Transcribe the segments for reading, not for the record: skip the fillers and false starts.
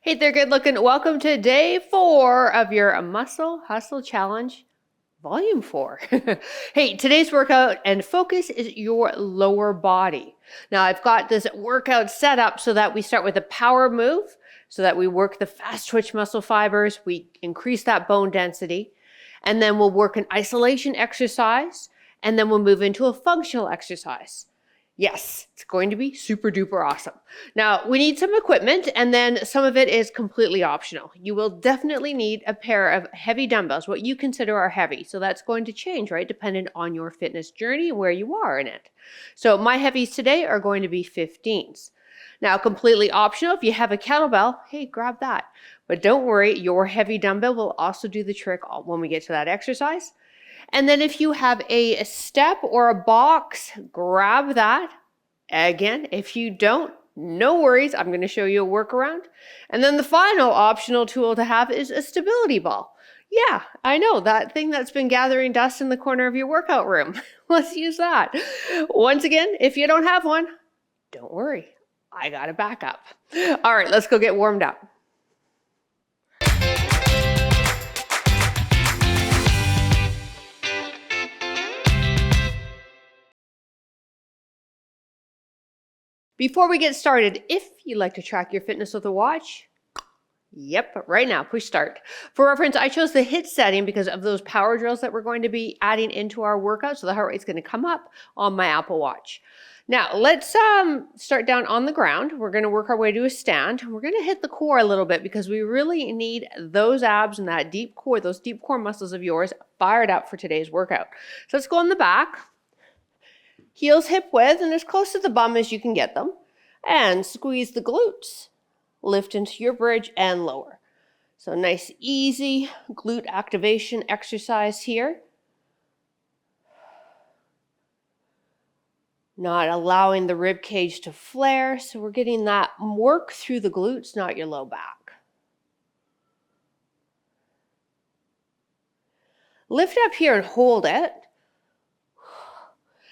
Hey there, good looking. Welcome to day 4 of your Muscle Hustle Challenge, volume 4. Hey, today's workout and focus is your lower body. Now, I've got this workout set up so that we start with a power move, so that we work the fast twitch muscle fibers, we increase that bone density, and then we'll work an isolation exercise, and then we'll move into a functional exercise. Yes, it's going to be super duper awesome. Now, we need some equipment, and then some of it is completely optional. You will definitely need a pair of heavy dumbbells, what you consider are heavy. So that's going to change, right, dependent on your fitness journey and where you are in it. So my heavies today are going to be 15s. Now, completely optional, if you have a kettlebell, hey, grab that. But don't worry, your heavy dumbbell will also do the trick when we get to that exercise. And then if you have a step or a box, grab that. Again, if you don't, no worries. I'm going to show you a workaround. And then the final optional tool to have is a stability ball. Yeah, I know, that thing that's been gathering dust in the corner of your workout room. Let's use that. Once again, if you don't have one, don't worry. I got a backup. All right, let's go get warmed up. Before we get started, if you'd like to track your fitness with a watch, yep, right now, push start. For reference, I chose the HIIT setting because of those power drills that we're going to be adding into our workout, so the heart rate's going to come up on my Apple Watch. Now, let's start down on the ground. We're going to work our way to a stand. We're going to hit the core a little bit because we really need those abs and that deep core, those deep core muscles of yours fired up for today's workout. So let's go on the back. Heels hip width and as close to the bum as you can get them. And squeeze the glutes. Lift into your bridge and lower. So nice, easy glute activation exercise here. Not allowing the rib cage to flare. So we're getting that work through the glutes, not your low back. Lift up here and hold it.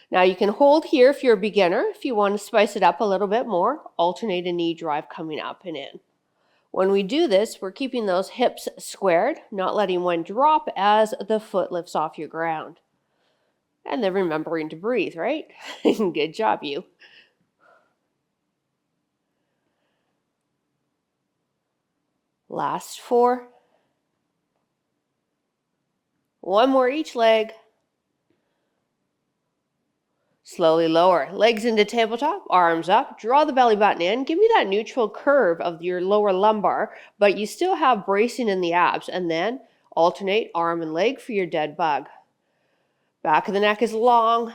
Now you can hold here if you're a beginner. If you want to spice it up a little bit more, alternate a knee drive coming up and in. When we do this, we're keeping those hips squared, not letting one drop as the foot lifts off your ground. And then remembering to breathe, right? Good job, you. Last 4. One more each leg. Slowly lower, legs into tabletop, arms up, draw the belly button in, give me that neutral curve of your lower lumbar, but you still have bracing in the abs, and then alternate arm and leg for your dead bug. Back of the neck is long.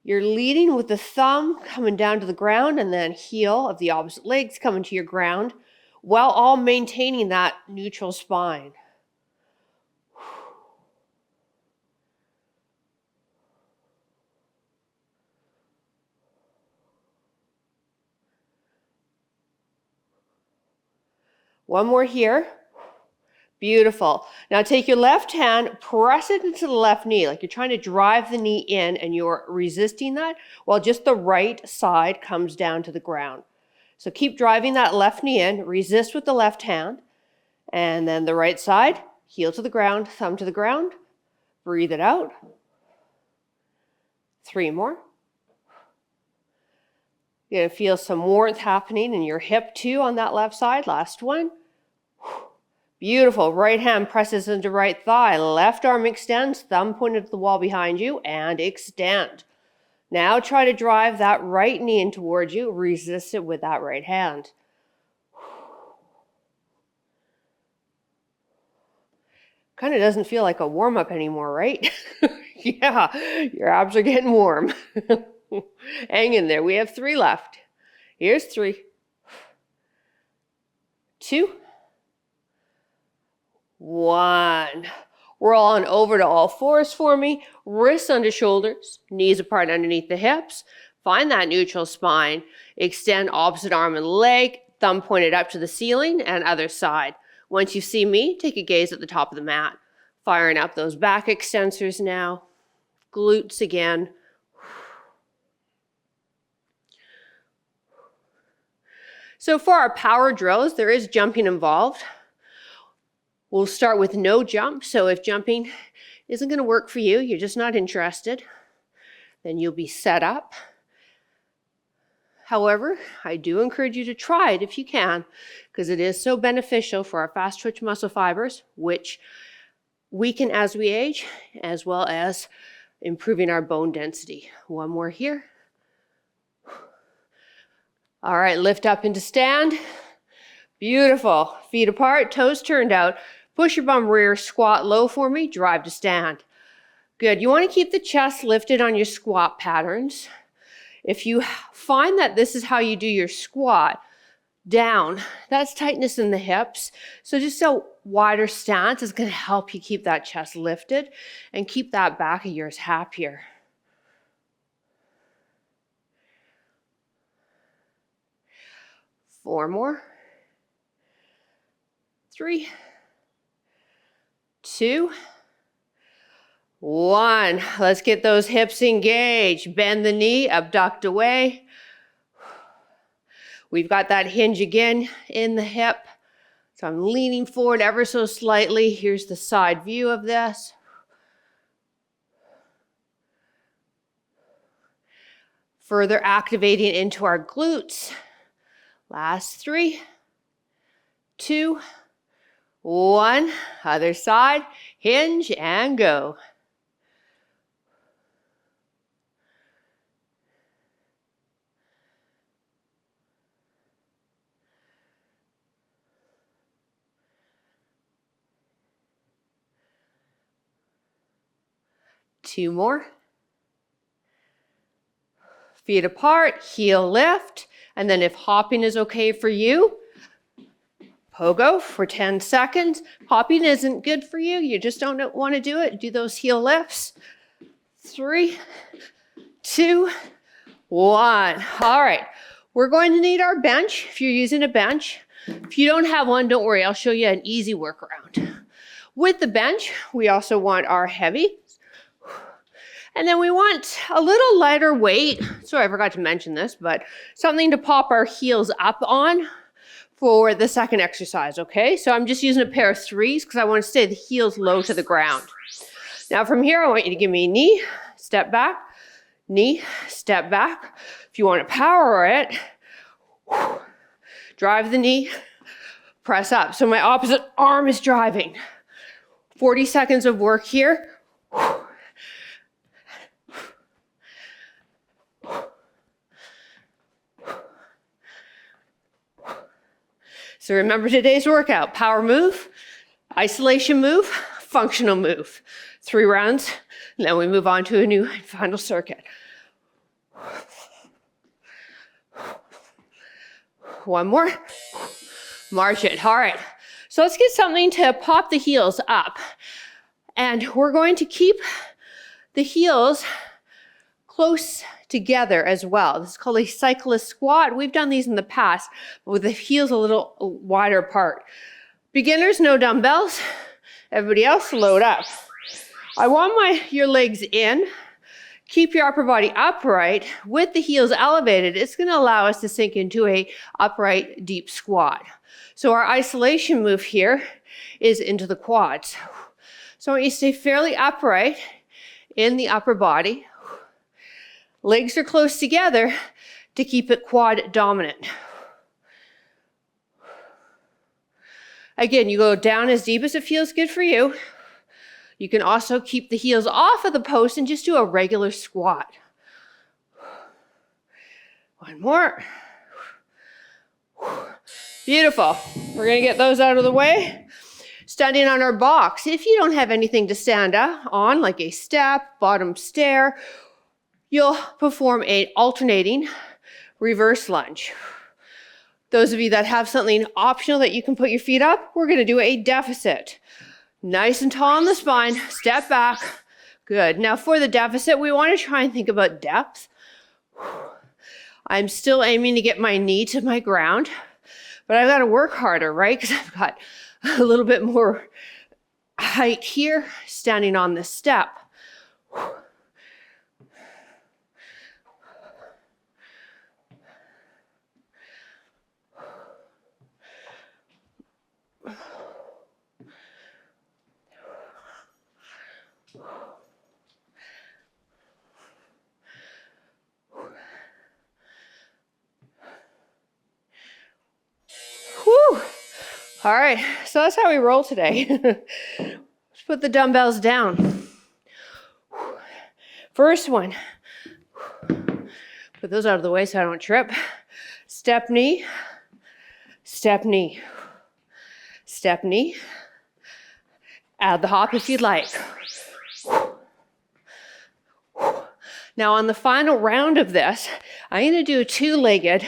You're leading with the thumb coming down to the ground and then heel of the opposite legs coming to your ground while all maintaining that neutral spine. One more here. Beautiful. Now take your left hand, press it into the left knee, like you're trying to drive the knee in and you're resisting that while just the right side comes down to the ground. So keep driving that left knee in, resist with the left hand, and then the right side, heel to the ground, thumb to the ground, breathe it out. 3 more. You're going to feel some warmth happening in your hip too on that left side. Last one. Beautiful. Right hand presses into right thigh. Left arm extends, thumb pointed to the wall behind you, and extend. Now try to drive that right knee in towards you. Resist it with that right hand. Kind of doesn't feel like a warm-up anymore, right? Yeah, your abs are getting warm. Hang in there. We have 3 left. Here's 3. 2. 1. Roll on over to all fours for me. Wrists under shoulders, knees apart underneath the hips. Find that neutral spine. Extend opposite arm and leg, thumb pointed up to the ceiling and other side. Once you see me, take a gaze at the top of the mat. Firing up those back extensors now. Glutes again. So for our power drills, there is jumping involved. We'll start with no jump. So if jumping isn't going to work for you, you're just not interested, then you'll be set up. However, I do encourage you to try it if you can, because it is so beneficial for our fast twitch muscle fibers, which weaken as we age, as well as improving our bone density. One more here. All right, lift up into stand. Beautiful. Feet apart, toes turned out. Push your bum rear, squat low for me, drive to stand. Good. You want to keep the chest lifted on your squat patterns. If you find that this is how you do your squat, down, that's tightness in the hips. So just a wider stance is going to help you keep that chest lifted and keep that back of yours happier. Four more. 3, 2, 1. Let's get those hips engaged. Bend the knee, abduct away. We've got that hinge again in the hip. So I'm leaning forward ever so slightly. Here's the side view of this. Further activating into our glutes. Last 3, 2, 1. Other side. Hinge and go. Two more. Feet apart, heel lift, and then if hopping is okay for you, pogo for 10 seconds. Hopping isn't good for you, you just don't want to do it, do those heel lifts. 3, 2, 1. All right, we're going to need our bench if you're using a bench. If you don't have one, don't worry, I'll show you an easy workaround. With the bench, we also want our heavy. And then we want a little lighter weight. Sorry, I forgot to mention this, but something to pop our heels up on for the second exercise, okay? So I'm just using a pair of 3s because I want to stay the heels low to the ground. Now from here, I want you to give me knee, step back, knee, step back. If you want to power it, drive the knee, press up. So my opposite arm is driving. 40 seconds of work here. So remember today's workout: power move, isolation move, functional move. 3 rounds, and then we move on to a new final circuit. One more. March it. All right. So let's get something to pop the heels up. And we're going to keep the heels close together as well. This is called a cyclist squat. We've done these in the past, but with the heels a little wider apart. Beginners, no dumbbells. Everybody else, load up. I want your legs in. Keep your upper body upright with the heels elevated. It's going to allow us to sink into a upright deep squat. So our isolation move here is into the quads. So I want you to stay fairly upright in the upper body. Legs are close together to keep it quad dominant. Again, you go down as deep as it feels good for you. You can also keep the heels off of the post and just do a regular squat. One more. Beautiful. We're going to get those out of the way. Standing on our box. If you don't have anything to stand on, like a step, bottom stair, you'll perform an alternating reverse lunge. Those of you that have something optional that you can put your feet up, we're going to do a deficit. Nice and tall on the spine, step back. Good. Now for the deficit, we want to try and think about depth. I'm still aiming to get my knee to my ground, but I've got to work harder, right? Because I've got a little bit more height here, standing on this step. Whew. All right, so that's how we roll today. Let's put the dumbbells down. First one. Put those out of the way so I don't trip. Step knee, step knee, step knee. Add the hop if you'd like. Now on the final round of this, I'm going to do a two-legged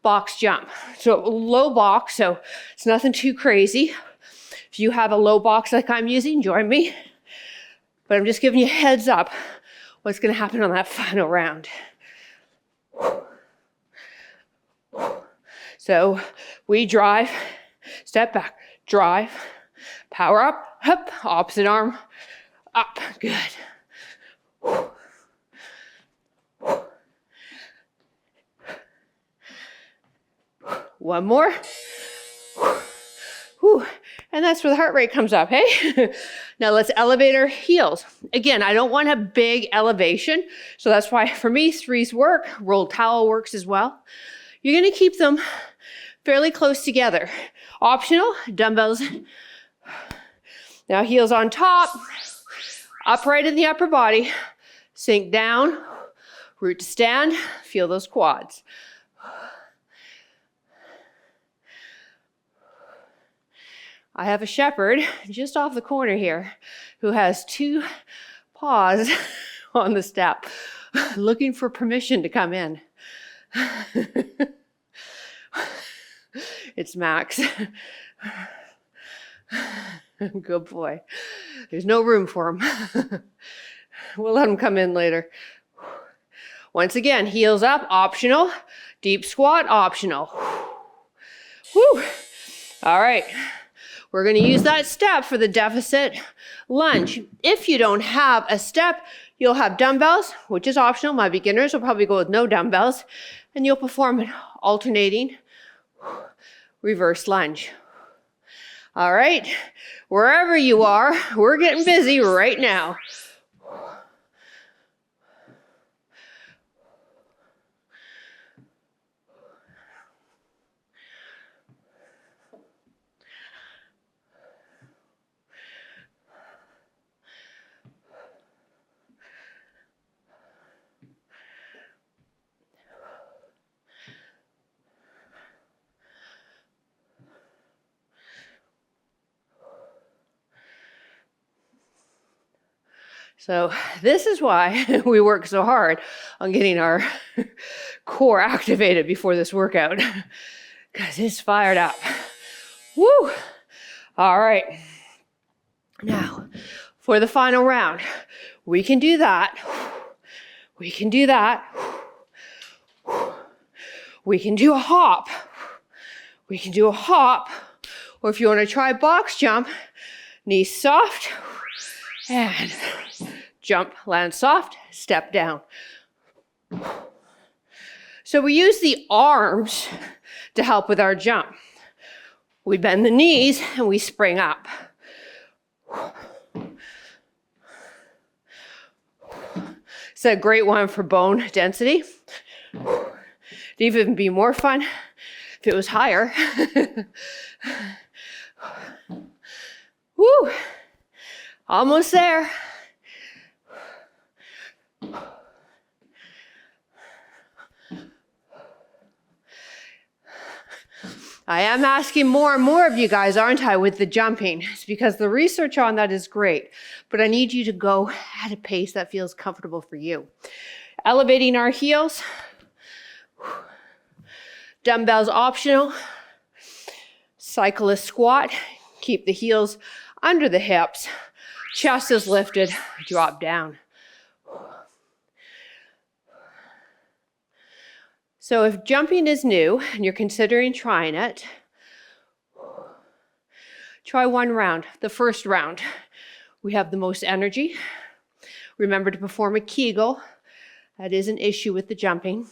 box jump. So low box, so it's nothing too crazy. If you have a low box like I'm using, join me. But I'm just giving you a heads up what's going to happen on that final round. So we drive, step back, drive, power up, opposite arm, up, good. One more. Whew. And that's where the heart rate comes up, hey? Now let's elevate our heels. Again, I don't want a big elevation, so that's why for me, threes work. Rolled towel works as well. You're gonna keep them fairly close together. Optional, dumbbells. Now heels on top, upright in the upper body, sink down, root to stand, feel those quads. I have a shepherd just off the corner here who has two paws on the step, looking for permission to come in. It's Max. Good boy. There's no room for him. We'll let him come in later. Once again, heels up, optional. Deep squat, optional. Whew. All right. We're going to use that step for the deficit lunge. If you don't have a step, you'll have dumbbells, which is optional. My beginners will probably go with no dumbbells, and you'll perform an alternating reverse lunge. All right, wherever you are, we're getting busy right now. So this is why we work so hard on getting our core activated before this workout, because it's fired up. Woo! All right. Now, for the final round, we can do that. We can do that. We can do a hop. We can do a hop. Or if you want to try box jump, knees soft, and jump, land soft, step down. So we use the arms to help with our jump. We bend the knees and we spring up. It's a great one for bone density. It'd even be more fun if it was higher. Woo! Almost there. I am asking more and more of you guys, aren't I, with the jumping? It's because the research on that is great, but I need you to go at a pace that feels comfortable for you. Elevating our heels. Dumbbells optional. Cyclist squat. Keep the heels under the hips. Chest is lifted. Drop down. So if jumping is new and you're considering trying it, try one round. The first round, we have the most energy. Remember to perform a Kegel. That is an issue with the jumping.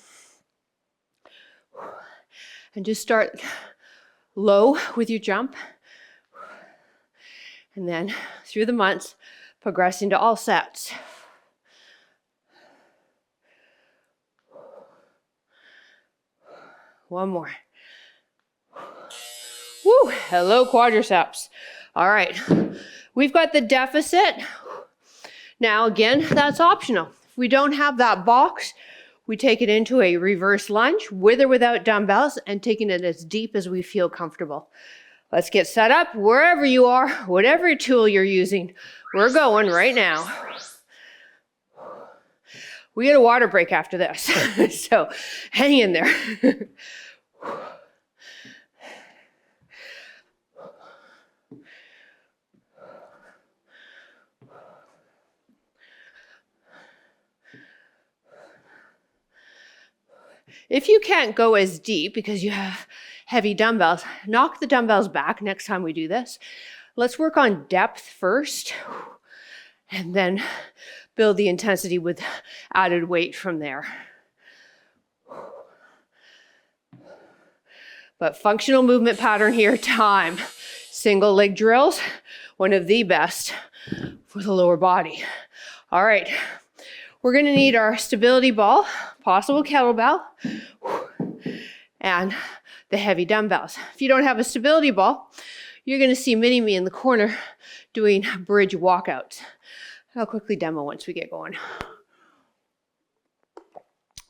And just start low with your jump. And then through the months, progressing to all sets. One more. Woo, hello quadriceps. All right, we've got the deficit. Now again, that's optional. If we don't have that box, we take it into a reverse lunge with or without dumbbells and taking it as deep as we feel comfortable. Let's get set up wherever you are, whatever tool you're using. We're going right now. We get a water break after this, so hang in there. If you can't go as deep because you have heavy dumbbells, knock the dumbbells back next time we do this. Let's work on depth first, and then build the intensity with added weight from there. But functional movement pattern here, time. Single leg drills, one of the best for the lower body. All right, we're gonna need our stability ball, possible kettlebell, and the heavy dumbbells. If you don't have a stability ball, you're gonna see Mini-Me in the corner doing bridge walkouts. I'll quickly demo once we get going.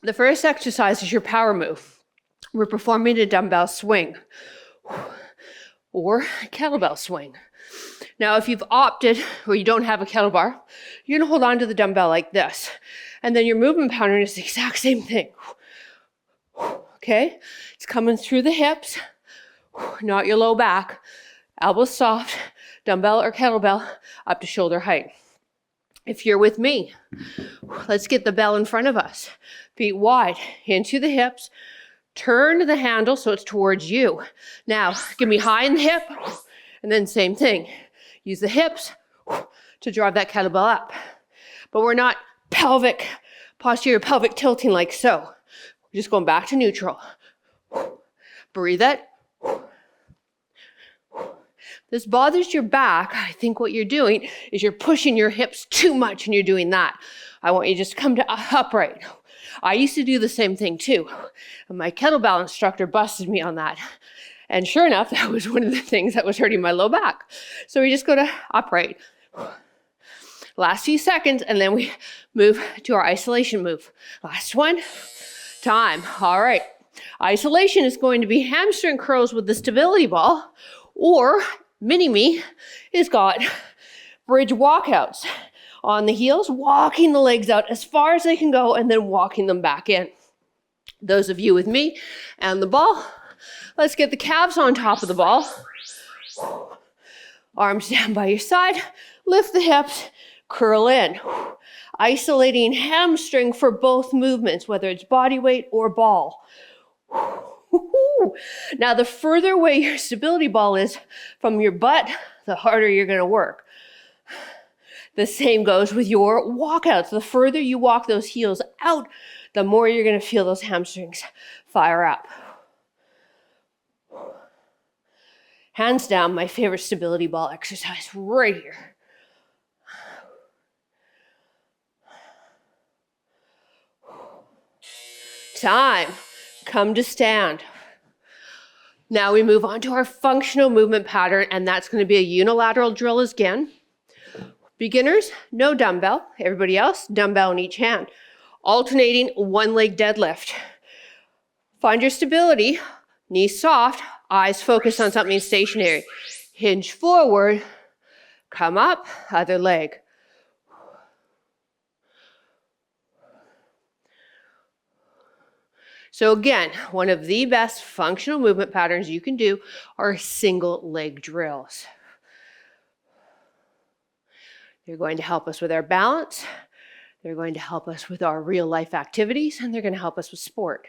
The first exercise is your power move. We're performing a dumbbell swing or kettlebell swing. Now, if you've opted or you don't have a kettlebell, you're gonna hold on to the dumbbell like this. And then your movement pattern is the exact same thing. Okay? It's coming through the hips, not your low back. Elbows soft, dumbbell or kettlebell up to shoulder height. If you're with me, let's get the bell in front of us. Feet wide, into the hips. Turn the handle so it's towards you. Now, give me high in the hip, and then same thing. Use the hips to drive that kettlebell up. But we're not posterior pelvic tilting like so. We're just going back to neutral. Breathe it. This bothers your back. I think what you're doing is you're pushing your hips too much and you're doing that. I want you to just come to upright. I used to do the same thing too. And my kettlebell instructor busted me on that. And sure enough, that was one of the things that was hurting my low back. So we just go to upright. Last few seconds, and then we move to our isolation move. Last one, time. All right. Isolation is going to be hamstring curls with the stability ball, or Mini-Me has got bridge walkouts. On the heels, walking the legs out as far as they can go and then walking them back in. Those of you with me and the ball, let's get the calves on top of the ball. Arms down by your side, lift the hips, curl in. Isolating hamstring for both movements, whether it's body weight or ball. Now, the further away your stability ball is from your butt, the harder you're going to work. The same goes with your walkouts. The further you walk those heels out, the more you're going to feel those hamstrings fire up. Hands down, my favorite stability ball exercise right here. Time. Come to stand. Now we move on to our functional movement pattern, and that's going to be a unilateral drill again. Beginners, no dumbbell. Everybody else, dumbbell in each hand. Alternating one leg deadlift. Find your stability, knees soft, eyes focused on something stationary. Hinge forward, come up, other leg. So again, one of the best functional movement patterns you can do are single leg drills. They're going to help us with our balance, they're going to help us with our real life activities, and they're going to help us with sport.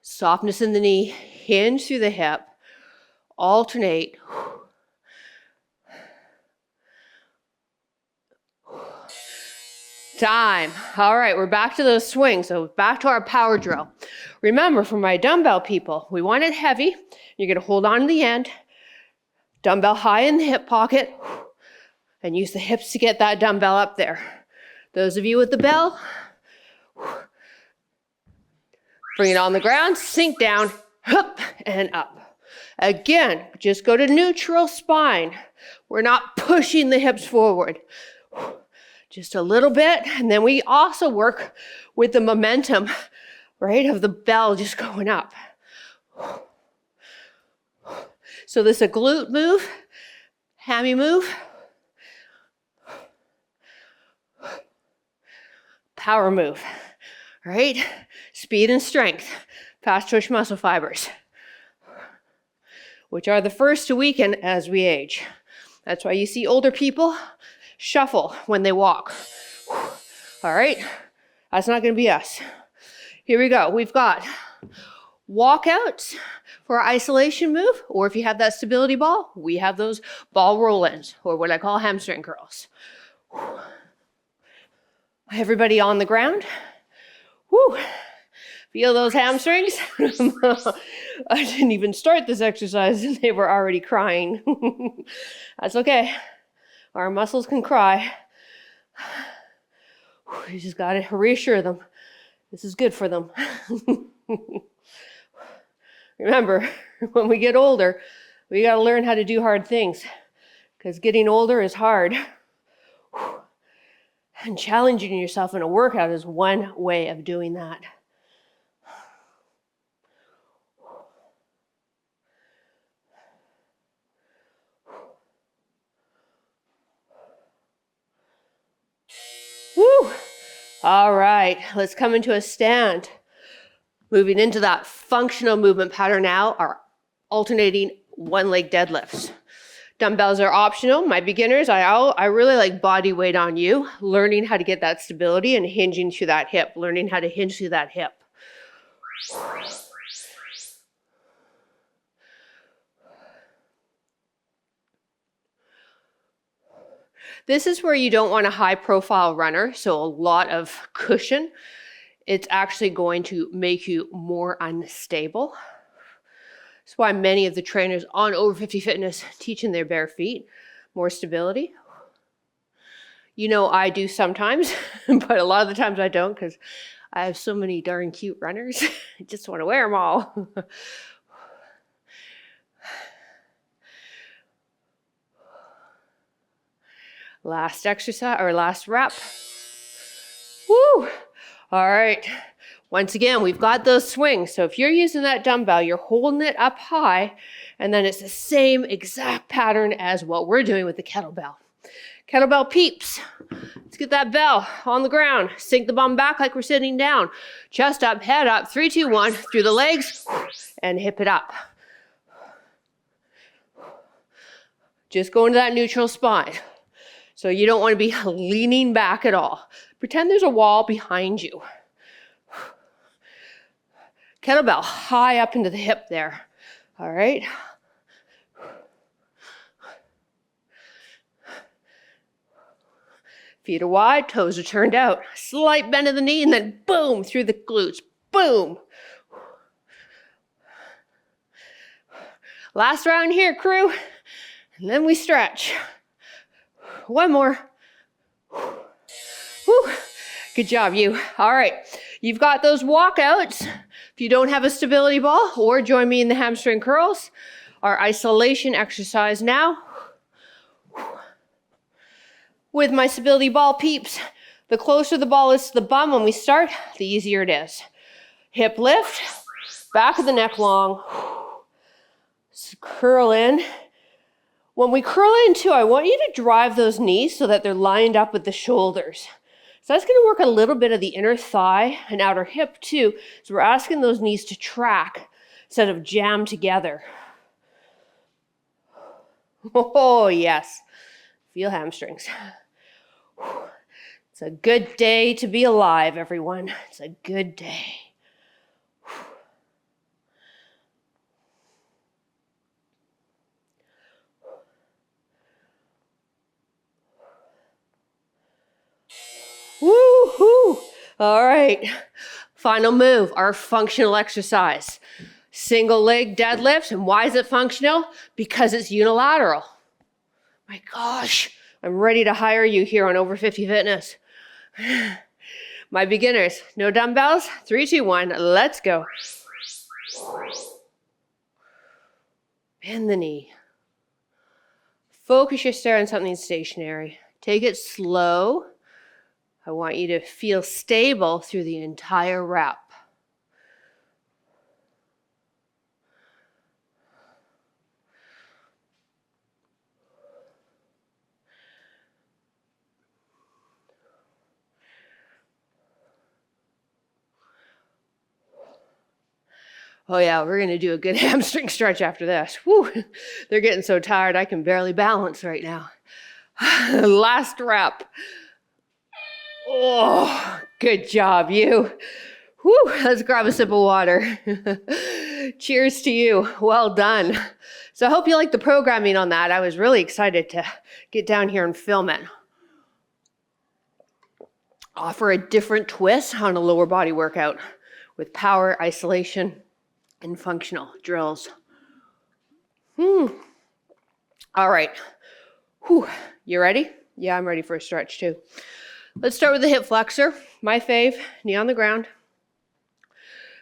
Softness in the knee, hinge through the hip, alternate. Time. All right, we're back to those swings. So back to our power drill. Remember, for my dumbbell people, we want it heavy. You're going to hold on to the end. Dumbbell high in the hip pocket. And use the hips to get that dumbbell up there. Those of you with the bell, bring it on the ground, sink down, up and up. Again, just go to neutral spine. We're not pushing the hips forward. Just a little bit, and then we also work with the momentum, right, of the bell just going up. So this is a glute move, hammy move, power move, right? Speed and strength, fast twitch muscle fibers, which are the first to weaken as we age. That's why you see older people shuffle when they walk. All right, that's not going to be us. Here we go. We've got walkouts for our isolation move, or if you have that stability ball, we have those ball roll-ins, or what I call hamstring curls. Everybody on the ground. Woo. Feel those hamstrings? I didn't even start this exercise and they were already crying. That's okay. Our muscles can cry. You just got to reassure them. This is good for them. Remember, when we get older, we got to learn how to do hard things because getting older is hard. And challenging yourself in a workout is one way of doing that. Woo! All right, let's come into a stand. Moving into that functional movement pattern now are alternating one-leg deadlifts. Dumbbells are optional. My beginners, I really like body weight on you, learning how to get that stability and hinging through that hip, learning how to hinge through that hip. This is where you don't want a high-profile runner, so a lot of cushion. It's actually going to make you more unstable. That's why many of the trainers on Over 50 Fitness teach in their bare feet, more stability. You know, I do sometimes, but a lot of the times I don't because I have so many darn cute runners. I just want to wear them all. Last exercise, or last rep. Woo! All right. Once again, we've got those swings. So if you're using that dumbbell, you're holding it up high, and then it's the same exact pattern as what we're doing with the kettlebell. Kettlebell peeps. Let's get that bell on the ground. Sink the bum back like we're sitting down. Chest up, head up, 3, 2, 1, through the legs, and hip it up. Just go into that neutral spine. So you don't want to be leaning back at all. Pretend there's a wall behind you. Kettlebell high up into the hip there. All right. Feet are wide, toes are turned out. Slight bend of the knee and then boom, through the glutes. Boom. Last round here, crew. And then we stretch. One more. Whew. Good job, you. All right. You've got those walkouts. If you don't have a stability ball, or join me in the hamstring curls, our isolation exercise now. With my stability ball peeps, the closer the ball is to the bum when we start, the easier it is. Hip lift, back of the neck long. Curl in. When we curl in too, I want you to drive those knees so that they're lined up with the shoulders. So that's going to work a little bit of the inner thigh and outer hip too. So we're asking those knees to track instead of jam together. Oh, yes. Feel hamstrings. It's a good day to be alive, everyone. It's a good day. Woo! All right. Final move, our functional exercise. Single leg deadlift. And why is it functional? Because it's unilateral. My gosh, I'm ready to hire you here on Over 50 Fitness. My beginners, no dumbbells. 3, 2, 1, let's go. Bend the knee. Focus your stare on something stationary. Take it slow. I want you to feel stable through the entire rep. Oh yeah, we're going to do a good hamstring stretch after this. Woo, they're getting so tired I can barely balance right now. Last rep. Oh, good job, you. Woo, let's grab a sip of water. Cheers to you. Well done. So I hope you liked the programming on that. I was really excited to get down here and film it. Offer a different twist on a lower body workout with power, isolation, and functional drills. All right. Whew. You ready? Yeah, I'm ready for a stretch too. Let's start with the hip flexor. My fave, knee on the ground.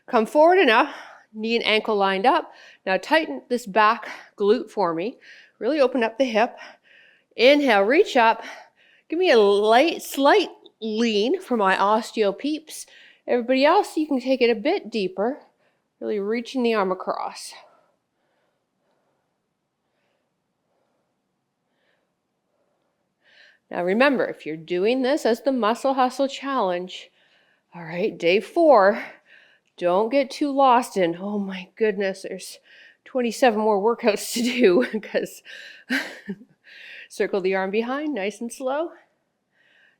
Come forward enough, knee and ankle lined up. Now tighten this back glute for me. Really open up the hip. Inhale, reach up. Give me a slight lean for my osteo peeps. Everybody else, you can take it a bit deeper. Really reaching the arm across. Now remember, if you're doing this as the Muscle Hustle Challenge, all right, day 4, don't get too lost in, oh my goodness, there's 27 more workouts to do, because circle the arm behind, nice and slow,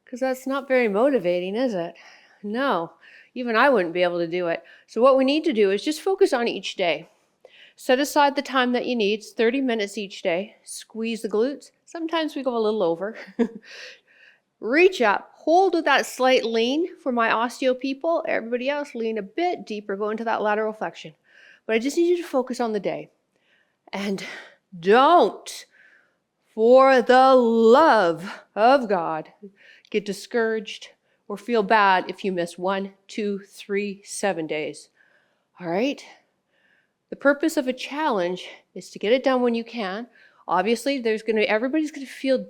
because that's not very motivating, is it? No, even I wouldn't be able to do it. So what we need to do is just focus on each day. Set aside the time that you need, it's 30 minutes each day. Squeeze the glutes. Sometimes we go a little over. Reach up, hold with that slight lean for my osteo people. Everybody else, lean a bit deeper, go into that lateral flexion. But I just need you to focus on the day. And don't, for the love of God, get discouraged or feel bad if you miss 1, 2, 3, 7 days. All right? The purpose of a challenge is to get it done when you can. Obviously, everybody's going to feel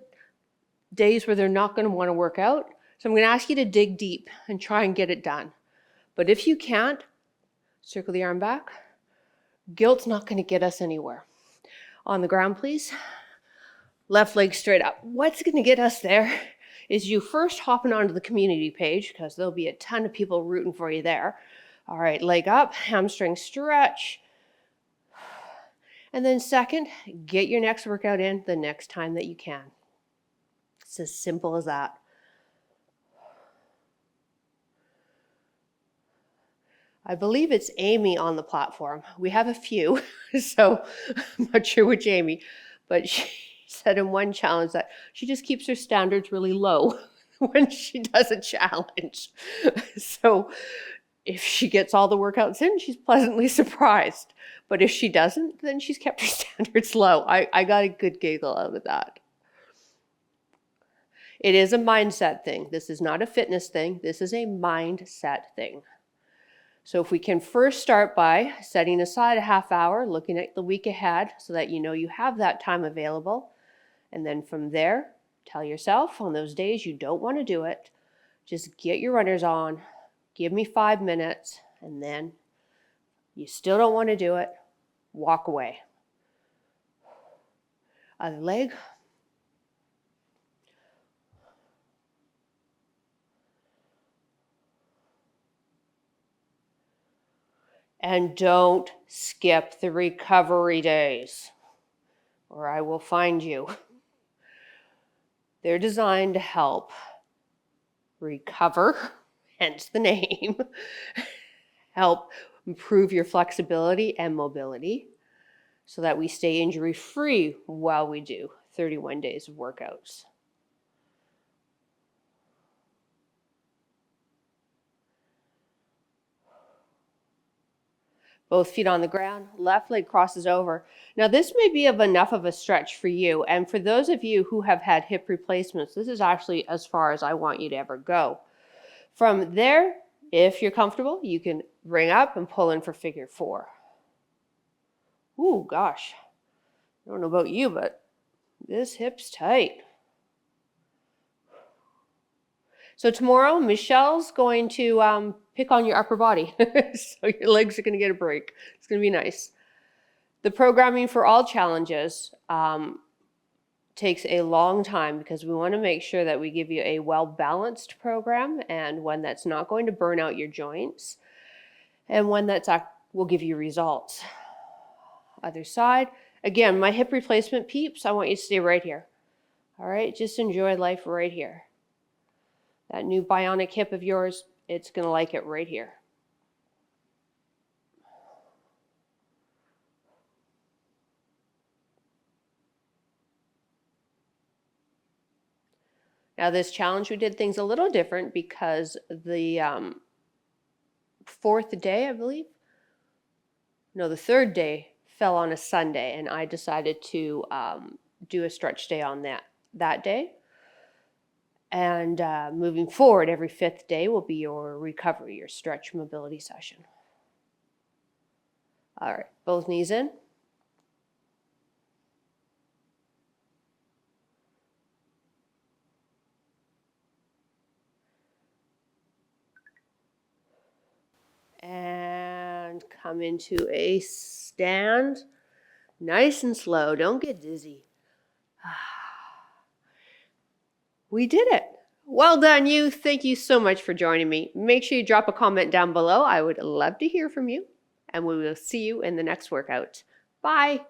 days where they're not going to want to work out. So I'm going to ask you to dig deep and try and get it done. But if you can't, circle the arm back. Guilt's not going to get us anywhere. On the ground, please. Left leg straight up. What's going to get us there is you first hopping onto the community page, because there'll be a ton of people rooting for you there. All right, leg up, hamstring stretch. And then second, get your next workout in the next time that you can. It's as simple as that. I believe it's Amy on the platform. We have a few, so I'm not sure which Amy, but she said in one challenge that she just keeps her standards really low when she does a challenge. So if she gets all the workouts in, she's pleasantly surprised. But if she doesn't, then she's kept her standards low. I got a good giggle out of that. It is a mindset thing. This is not a fitness thing. This is a mindset thing. So if we can first start by setting aside a half hour, looking at the week ahead so that you know you have that time available. And then from there, tell yourself on those days you don't want to do it, just get your runners on, give me 5 minutes, and then you still don't want to do it, walk away. Other leg. And don't skip the recovery days, or I will find you. They're designed to help recover, hence the name, help improve your flexibility and mobility so that we stay injury-free while we do 31 days of workouts. Both feet on the ground, left leg crosses over. Now this may be enough of a stretch for you, and for those of you who have had hip replacements, this is actually as far as I want you to ever go. From there, if you're comfortable, you can bring up and pull in for figure 4. Ooh, gosh. I don't know about you, but this hip's tight. So tomorrow, Michelle's going to pick on your upper body. So your legs are going to get a break. It's going to be nice. The programming for all challenges takes a long time because we want to make sure that we give you a well-balanced program and one that's not going to burn out your joints and one that will give you results. Other side. Again, my hip replacement peeps, I want you to stay right here. All right, just enjoy life right here. That new bionic hip of yours, it's going to like it right here. Now this challenge, we did things a little different because the 4th day, I believe, no, the 3rd day fell on a Sunday, and I decided to do a stretch day on that day. And moving forward, every 5th day will be your recovery, your stretch mobility session. All right, both knees in. And come into a stand. Nice and slow, don't get dizzy. We did it. Well done, you. Thank you so much for joining me. Make sure you drop a comment down below. I would love to hear from you. And we will see you in the next workout. Bye.